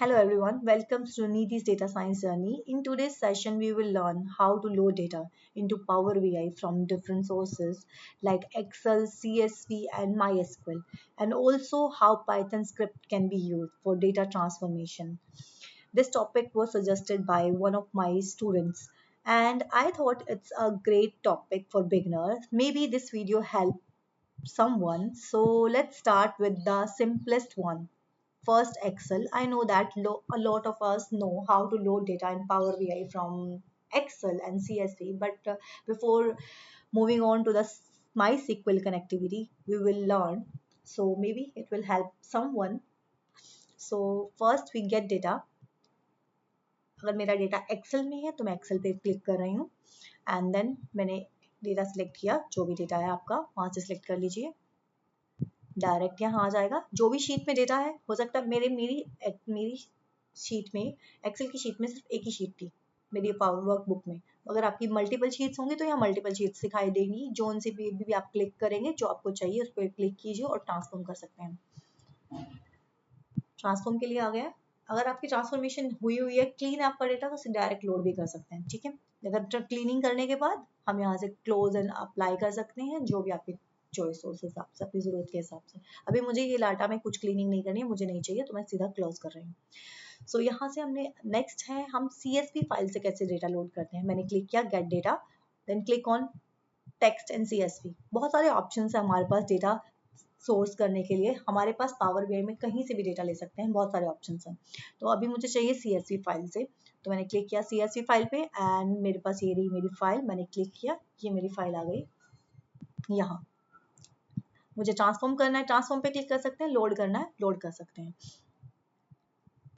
Hello everyone, welcome to Nidhi's Data Science Journey. In today's session, we will learn how to load data into Power BI from different sources like Excel, CSV, and MySQL, and also how Python script can be used for data transformation. This topic was suggested by one of my students, and I thought it's a great topic for beginners. Maybe this video help someone. So let's start with the simplest one. First, Excel. I know that a lot of us know how to load data in Power BI from Excel and CSV, but before moving on to the MySQL connectivity, we will learn. So maybe it will help someone. So first we get data. अगर मेरा data Excel में है तो मैं Excel पे click कर रही हूँ एंड देन मैंने डेटा सिलेक्ट किया, जो भी डेटा है आपका वहाँ से सिलेक्ट कर लीजिए, डायरेक्ट यहाँ आ जाएगा। जो भी शीट में डेटा है, हो सकता है मेरी शीट में, एक्सेल की शीट में सिर्फ एक ही शीट थी मेरी पावर वर्कबुक में। अगर आपकी मल्टीपल शीट्स होंगी तो यहाँ मल्टीपल शीट्स दिखाई देंगी। जोन से भी आप क्लिक करेंगे, जो आपको चाहिए उस पर क्लिक कीजिए और ट्रांसफॉर्म कर सकते हैं। ट्रांसफॉर्म के लिए आ गया। अगर आपकी ट्रांसफॉर्मेशन हुई है, क्लीन है आपका डेटा, तो उसे डायरेक्ट लोड भी कर सकते हैं। ठीक है, अगर क्लीनिंग करने के बाद हम यहाँ से क्लोज एंड अप्लाई कर सकते हैं, जो भी आपकी चॉइस हो उस हिसाब से, अपनी ज़रूरत के हिसाब से। अभी मुझे ये डाटा में कुछ क्लीनिंग नहीं करनी है, मुझे नहीं चाहिए, तो मैं सीधा क्लोज कर रही हूँ। सो यहाँ से हमने नेक्स्ट है, हम CSV फाइल से कैसे डेटा लोड करते हैं। मैंने क्लिक किया get data, then click on text and CSV। बहुत सारे ऑप्शन है हमारे पास डेटा सोर्स करने के लिए। हमारे पास पावर BI में कहीं से भी डेटा ले सकते हैं, बहुत सारे ऑप्शन हैं। तो अभी मुझे चाहिए CSV फाइल से, तो मैंने क्लिक किया CSV फाइल पे एंड मेरे पास ये रही मेरी फाइल। मैंने क्लिक किया, ये मेरी फाइल आ गई। यहाँ मुझे ट्रांसफॉर्म करना है, ट्रांसफॉर्म पे क्लिक कर सकते हैं, लोड करना है, लोड कर सकते हैं।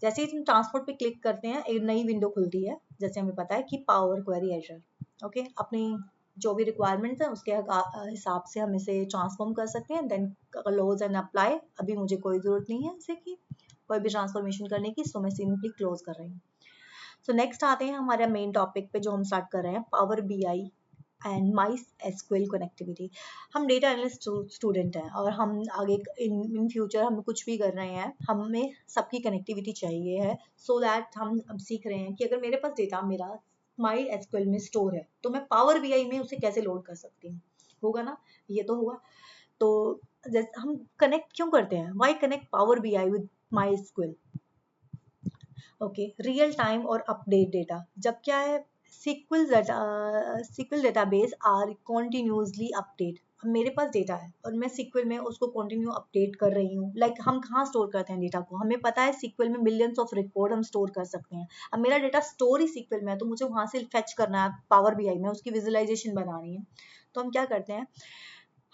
जैसे ही हम ट्रांसपोर्ट पे क्लिक करते हैं, एक नई विंडो खुलती है। जैसे हमें पता है कि पावर क्वेरी एडिटर, ओके, अपनी जो भी रिक्वायरमेंट्स है उसके हिसाब से हम इसे ट्रांसफॉर्म कर सकते हैं। Then close and apply. अभी मुझे कोई ज़रूरत नहीं है इसे की कोई भी ट्रांसफॉर्मेशन करने की, सो मैं सिंपली क्लोज कर रही हूँ। सो नेक्स्ट आते हैं हमारे मेन टॉपिक पे, जो हम स्टार्ट कर रहे हैं, power BI and MySQL connectivity. हम डेटा एनालिस्ट स्टूडेंट हैं और हम आगे इन फ्यूचर हम कुछ भी कर रहे हैं, हमें सबकी कनेक्टिविटी चाहिए है। सो दैट हम अब सीख रहे हैं कि अगर मेरे पास डेटा मेरा MySQL में स्टोर है, तो मैं पावर BI में उसे कैसे लोड कर सकती हूँ। होगा ना, ये तो होगा। तो जैसे हम कनेक्ट क्यों करते हैं, why connect power BI with MySQL। Okay, real time और अपडेट डेटा। जब क्या है, SQL database are continuously update. मेरे पास डेटा है और मैं SQL में उसको कंटिन्यू अपडेट कर रही हूँ। लाइक हम कहाँ स्टोर करते हैं डेटा को, हमें पता है SQL में मिलियंस ऑफ रिकॉर्ड हम स्टोर कर सकते हैं। अब मेरा डेटा स्टोर ही SQL में है, तो मुझे वहाँ से फेच करना है पावर BI में, उसकी विजुअलाइजेशन बनानी है। तो हम क्या करते हैं,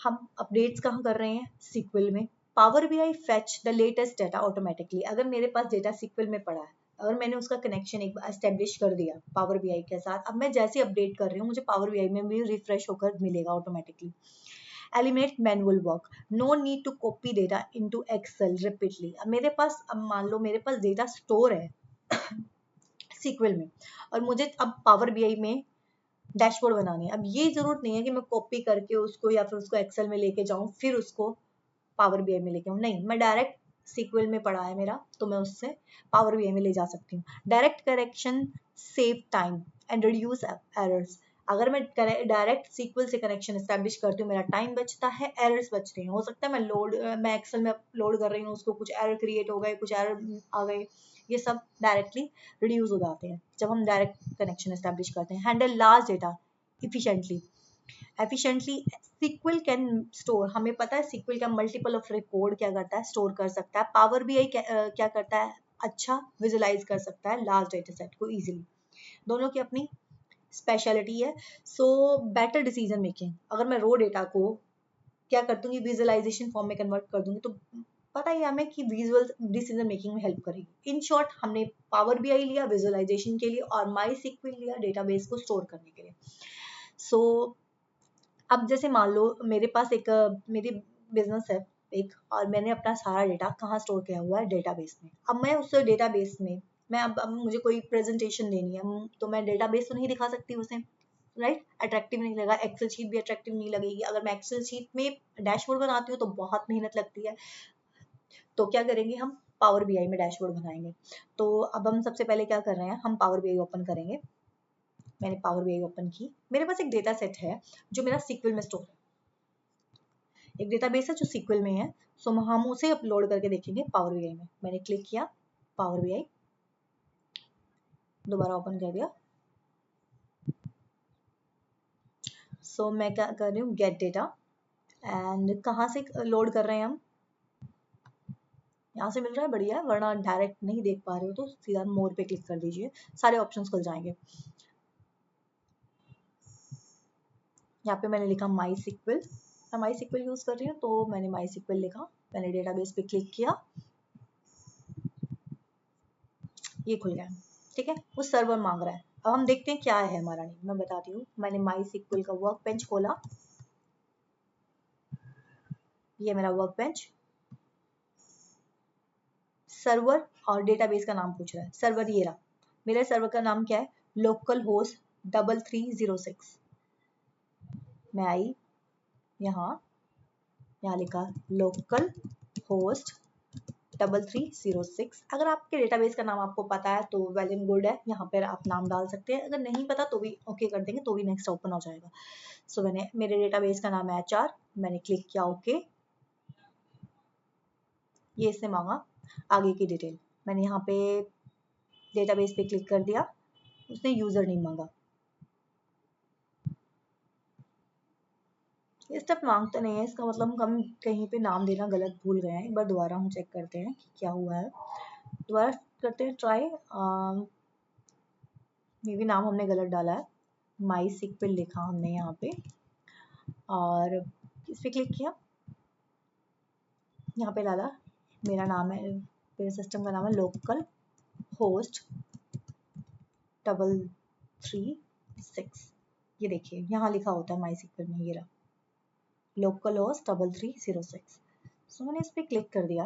हम अपडेट्स कहाँ कर रहे हैं, SQL में। Power BI fetch the latest data automatically. अगर मेरे पास डेटा SQL में पड़ा है, अगर मैंने उसका कनेक्शन एक बार एस्टेब्लिश कर दिया पावर BI के साथ, अब मैं जैसे अपडेट कर रही हूँ, मुझे पावर BI में भी रिफ्रेश होकर मिलेगा automatically. Eliminate manual work, no need to copy data into excel repeatedly. अब मेरे पास, अब मान लो मेरे पास डेटा स्टोर है SQL में, और मुझे अब पावर BI में डैशबोर्ड बनानी है। अब ये जरूरत नहीं है कि मैं कॉपी करके उसको या फिर उसको एक्सेल में लेके जाऊं, फिर उसको पावर BI में लेके आऊं। नहीं, मैं डायरेक्ट SQL में पड़ा है मेरा, तो मैं उससे पावर BI में ले जा सकती हूँ। Direct correction save time and reduce errors. अगर मैं डायरेक्ट SQL से कनेक्शन एस्टेब्लिश करती हूँ, मेरा टाइम बचता है, एरर्स बचते हैं। हो सकता है मैं एक्सेल में लोड कर रही हूँ, उसको कुछ एरर क्रिएट हो गए, कुछ एरर आ गए, ये सब डायरेक्टली रिड्यूस हो जाते हैं जब हम डायरेक्ट कनेक्शन एस्टेब्लिश करते हैं। Handle large data efficiently. SQL can store, हमें पता है SQL का मल्टीपल ऑफ रिकॉर्ड क्या करता है, स्टोर कर सकता है। पावर BI क्या करता है, अच्छा विजुलाइज कर सकता है लार्ज डेटा सेट को इजीली। दोनों की अपनी स्पेशलिटी है। सो बेटर डिसीजन मेकिंग, अगर मैं रो डेटा को क्या कर दूंगी, विजुअलाइजेशन फॉर्म में कन्वर्ट कर दूंगी, तो पता ही हमें कि विजुअल डिसीजन मेकिंग में हेल्प करेगी। इन शॉर्ट, हमने पावर BI लिया विजुअलाइजेशन के लिए और MySQL लिया डेटाबेस को स्टोर करने के लिए। सो अब जैसे मान लो मेरे पास मेरी बिजनेस है एक, और मैंने अपना सारा डेटा कहाँ स्टोर किया हुआ है, डेटाबेस में। अब मैं उस डेटाबेस में, मैं अब मुझे कोई प्रेजेंटेशन देनी है, तो मैं डेटाबेस तो नहीं दिखा सकती उसे, राइट, अट्रैक्टिव नहीं लगेगा। एक्सेल शीट भी अट्रैक्टिव नहीं लगेगी। अगर मैं एक्सेल शीट में डैशबोर्ड बनाती हूँ तो बहुत मेहनत लगती है। तो क्या करेंगे हम, पावर बीआई में डैशबोर्ड बनाएंगे। तो अब हम सबसे पहले क्या कर रहे हैं, हम पावर बीआई ओपन करेंगे। मैंने पावर बीआई ओपन की, मेरे पास एक डेटा सेट है जो मेरा सीक्वल में स्टोर है, एक डेटाबेस है जो सीक्वल में है। सो हम उसे अपलोड करके देखेंगे पावर बीआई में। मैंने क्लिक किया पावर बीआई, दोबारा ओपन कर दिया। सो मैं क्या कर रही हूँ, गेट डेटा, एंड कहाँ से लोड कर रहे हैं हम, यहाँ से मिल रहा है, बढ़िया है। वरना डायरेक्ट नहीं देख पा रहे हो तो सीधा मोर पे क्लिक कर दीजिए, सारे ऑप्शंस खुल जाएंगे। यहाँ पे मैंने लिखा माई सिक्वल, मैं माई सिक्वल यूज कर रही हूँ तो मैंने माई सिक्वल लिखा। मैंने डेटाबेस पे क्लिक किया, ये खुल गया, ठीक है। वो सर्वर मांग रहा है, अब हम देखते हैं क्या है हमारा नेम। मैं बताती हूँ, मैंने माई सिक्वल का वर्क बेंच खोला, ये मेरा वर्क बेंच। सर्वर और डेटाबेस का नाम पूछ रहा है, सर्वर ये रहा। मेरे सर्वर का नाम क्या है, लोकल होस्ट 3306। मैं आई यहाँ लिखा लोकल होस्ट 3306। अगर आपके डेटाबेस का नाम आपको पता है तो वेल एंड गुड है, यहाँ पर आप नाम डाल सकते हैं। अगर नहीं पता तो भी ओके कर देंगे, तो भी नेक्स्ट ओपन हो जाएगा। सो मैंने, मेरे डेटाबेस का नाम है HR, मैंने क्लिक किया ओके। ये इसने मांगा आगे की डिटेल, मैंने यहाँ पे डेटाबेस पे क्लिक कर दिया, उसने यूजर नेम मांगा। ये स्टेप मांगता नहीं है, इसका मतलब हम कहीं पे नाम देना गलत भूल गए हैं। एक बार दोबारा हम चेक करते हैं कि क्या हुआ है, दोबारा करते हैं ट्राई। मे भी नाम हमने गलत डाला है, माई सिक्वल लिखा हमने यहाँ पे, और इस पे क्लिक किया, यहाँ पे डाला मेरा नाम है, मेरे सिस्टम का नाम है लोकल होस्ट 3306। ये देखिए यहाँ लिखा होता है माई सिक्वल में, ये रहा लोकल होस्ट 3306। सो मैंने इस पर क्लिक कर दिया,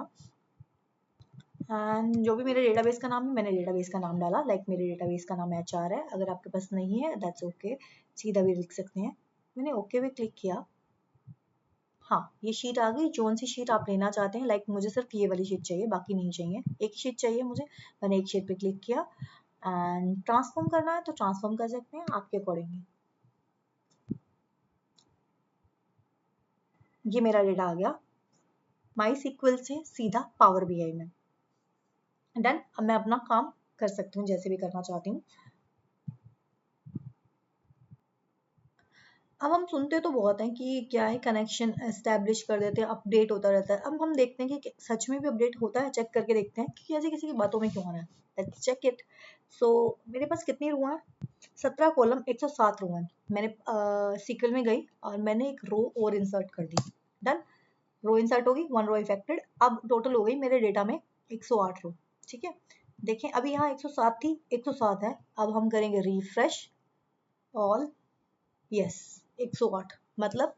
एंड जो भी मेरे डेटाबेस का नाम है मैंने डेटाबेस का नाम डाला। लाइक मेरे डेटाबेस का नाम HR है, अगर आपके पास नहीं है दैट्स ओके, सीधा भी लिख सकते हैं। मैंने ओके पे क्लिक किया, हाँ ये शीट आ गई। जोन सी शीट आप लेना चाहते हैं, लाइक मुझे सिर्फ ये वाली शीट चाहिए, बाकी नहीं चाहिए, एक शीट चाहिए मुझे। मैंने एक शीट पे क्लिक किया, एंड ट्रांसफॉर्म करना है तो ट्रांसफॉर्म कर सकते हैं आपके अकॉर्डिंगली। ये मेरा डेटा आ गया माई सिक्वल से सीधा पावर बीआई में। डन, अब मैं अपना काम कर सकती हूँ जैसे भी करना चाहती हूँ। अब हम सुनते तो बहुत हैं कि क्या है, कनेक्शन एस्टेब्लिश कर देते हैं, अपडेट होता रहता है। अब हम देखते हैं कि सच में भी अपडेट होता है, चेक करके देखते हैं कि कैसे किसी की बातों में क्यों हो रहा है। Let's check it. सो मेरे पास कितनी रो है, 17 कॉलम 107 रो है। मैंने सीक्वल में गई और मैंने एक रो और इंसर्ट कर दी। डन, रो इंसर्ट होगी, 1 रो इफेक्टेड। अब टोटल हो गई मेरे डेटा में 108 रो, ठीक है। देखें अभी यहाँ 107 थी, 107 है। अब हम करेंगे रिफ्रेश ऑल, यस 108, मतलब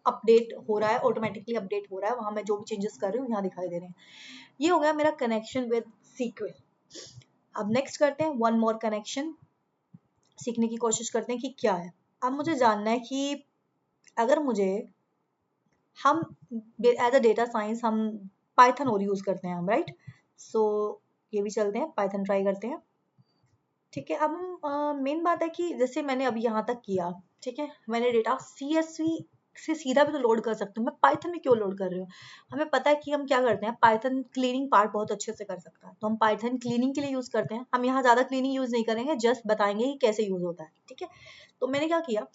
अपडेट हो रहा है, ऑटोमेटिकली अपडेट हो रहा है। वहां मैं जो भी चेंजेस कर रही हूँ यहाँ दिखाई दे रहे हैं। ये हो गया मेरा कनेक्शन विद सीक्वल। अब नेक्स्ट करते हैं वन मोर कनेक्शन, सीखने की कोशिश करते हैं कि क्या है। अब मुझे जानना है कि अगर मुझे, हम एज अ डेटा साइंस हम पाइथन और यूज करते हैं हम, राइट। सो ये भी चलते हैं, पाइथन ट्राई करते हैं, ठीक है। अब मेन बात है कि जैसे मैंने अभी यहाँ तक किया, ठीक है, मैंने डेटा CSV से सीधा भी तो लोड कर सकती हूँ, मैं पाइथन में क्यों लोड कर रही हूँ। हमें पता है कि हम क्या करते हैं, पाइथन क्लीनिंग पार्ट बहुत अच्छे से कर सकता है, तो हम पाइथन क्लीनिंग के लिए यूज करते हैं। हम यहाँ ज्यादा क्लीनिंग यूज नहीं करेंगे, जस्ट बताएंगे कि कैसे यूज होता है, ठीक है। तो मैंने क्या किया,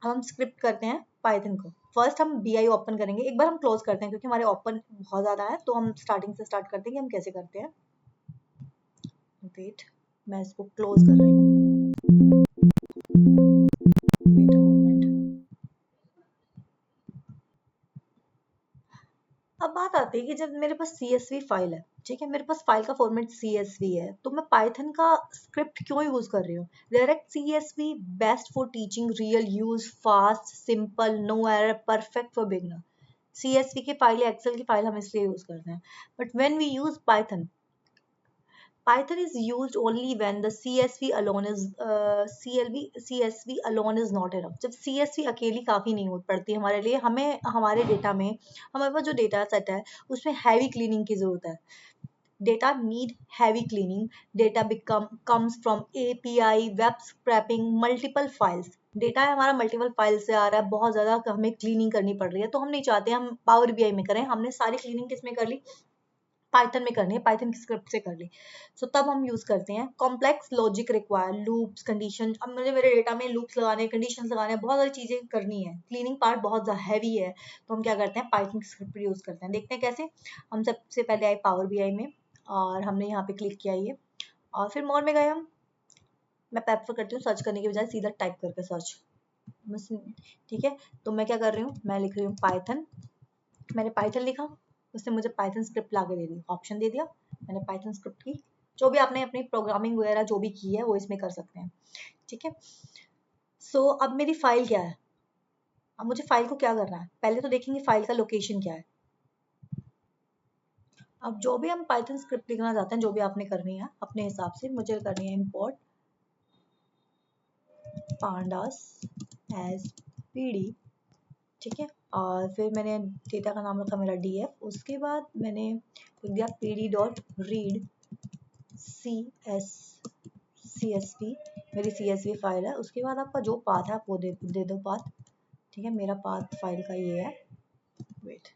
हम स्क्रिप्ट करते हैं पाइथन को। फर्स्ट हम BI ओपन करेंगे, एक बार हम क्लोज करते हैं क्योंकि हमारे ओपन बहुत ज्यादा है। तो हम स्टार्टिंग से स्टार्ट करते हैं कि हम कैसे करते हैं। वेट, मैं इसको क्लोज कर रही हूँ, वेट अ मोमेंट। अब बात आती है कि जब मेरे पास CSV फाइल है, ठीक है, मेरे पास फाइल का फॉर्मेट CSV है, तो मैं पाइथन का स्क्रिप्ट क्यों यूज कर रही हूँ। Direct CSV best for teaching, real use, fast, simple, no error, perfect for beginner. CSV की फाइल या एक्सेल की फाइल हम इसलिए यूज करते हैं, but when we use Python, Python is used only when the CSV alone is CSV alone is not enough. जब CSV अकेली काफ़ी नहीं हो पड़ती हमारे लिए, हमें हमारे डेटा में, हमारे पास जो डेटा सेट है उसमें हैवी क्लीनिंग की ज़रूरत है. Data need heavy cleaning. Data comes from API, web scraping, multiple files. Data है हमारा मल्टीपल फाइल से आ रहा है, बहुत ज़्यादा हमें क्लीनिंग करनी पड़ रही है, तो हम नहीं चाहते हम पावर बीआई में करें. हमने सारी क्लीनिंग किस में कर ली, पाइथन में करनी है, पाइथन की स्क्रिप्ट से कर ली. सो तब हम यूज करते हैं complex logic require, loops, condition. अब मुझे मेरे डेटा में लूप्स लगाने, कंडीशन लगाने, बहुत सारी चीजें करनी है, क्लीनिंग पार्ट बहुत हैवी है, तो हम क्या करते हैं, पाइथन की स्क्रिप्ट यूज करते हैं. देखते हैं कैसे. हम सबसे पहले आए पावर बीआई में और हमने यहाँ पे क्लिक किया ये, और फिर मोर में गए हम. मैं प्रेफर करती हूँ सर्च करने की बजाय सीधा टाइप करके सर्च, ठीक है. तो मैं क्या कर रही हूँ, मैं लिख रही हूँ पाइथन. मैंने पाइथन लिखा, उसने मुझे पाइथन स्क्रिप्ट ला के दे दी, ऑप्शन दे दिया. मैंने पाइथन स्क्रिप्ट की. जो भी आपने अपनी प्रोग्रामिंग वगैरह जो भी की है वो इसमें कर सकते हैं, ठीक है. सो अब मेरी फाइल क्या है, अब मुझे फाइल को क्या करना है, पहले तो देखेंगे फाइल का लोकेशन क्या है. अब जो भी हम पाइथन स्क्रिप्ट लिखना चाहते हैं, जो भी आपने करनी है अपने हिसाब से, मुझे करनी है इम्पोर्ट pandas as pd, ठीक है. और फिर मैंने डेटा का नाम रखा मेरा df, उसके बाद मैंने लिख दिया pd डॉट रीड csv, मेरी csv फाइल है. उसके बाद आपका जो पाथ है आप वो दे दो पाथ, ठीक है. मेरा पाथ फाइल का ये है, वेट,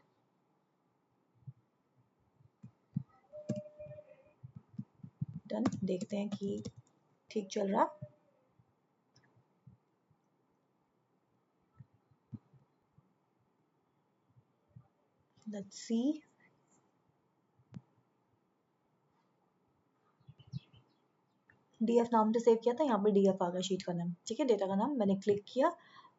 डन. देखते हैं कि ठीक चल रहा. Let's see. डीएफ नाम से सेव किया था, यहाँ पे डीएफ आ गया, शीट का नाम, ठीक है. डेटा का नाम मैंने क्लिक किया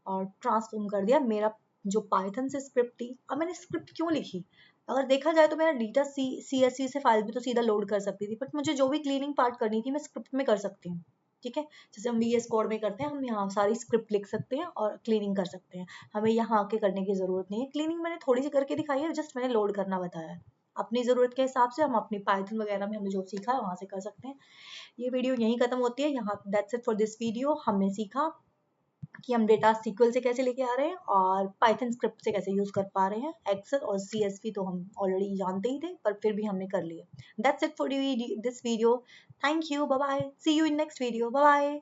और ट्रांसफॉर्म कर दिया. मेरा जो पाइथन से स्क्रिप्ट थी, अब मैंने स्क्रिप्ट क्यों लिखी, अगर देखा जाए तो मेरा डेटा CSV से फाइल भी तो सीधा लोड कर सकती थी, बट मुझे जो भी क्लीनिंग पार्ट करनी थी मैं स्क्रिप्ट में कर सकती हूँ, ठीक है. जैसे हम VS कोड में करते हैं, हम यहाँ सारी स्क्रिप्ट लिख सकते हैं और क्लीनिंग कर सकते हैं. हमें यहाँ आके करने की ज़रूरत नहीं है. क्लीनिंग मैंने थोड़ी सी करके दिखाई है, जस्ट मैंने लोड करना बताया है. अपनी ज़रूरत के हिसाब से हम अपनी पाइथन वगैरह में हमने जो सीखा है वहाँ से कर सकते हैं. ये वीडियो यहीं खत्म होती है, यहाँ that's it for this video. हमने सीखा कि हम डेटा सीक्वल से कैसे लेके आ रहे हैं और पाइथन स्क्रिप्ट से कैसे यूज कर पा रहे हैं. एक्सेल और CSV तो हम ऑलरेडी जानते ही थे, पर फिर भी हमने कर लिया. That's it for this video. Thank you, bye bye, see you in next video, bye bye.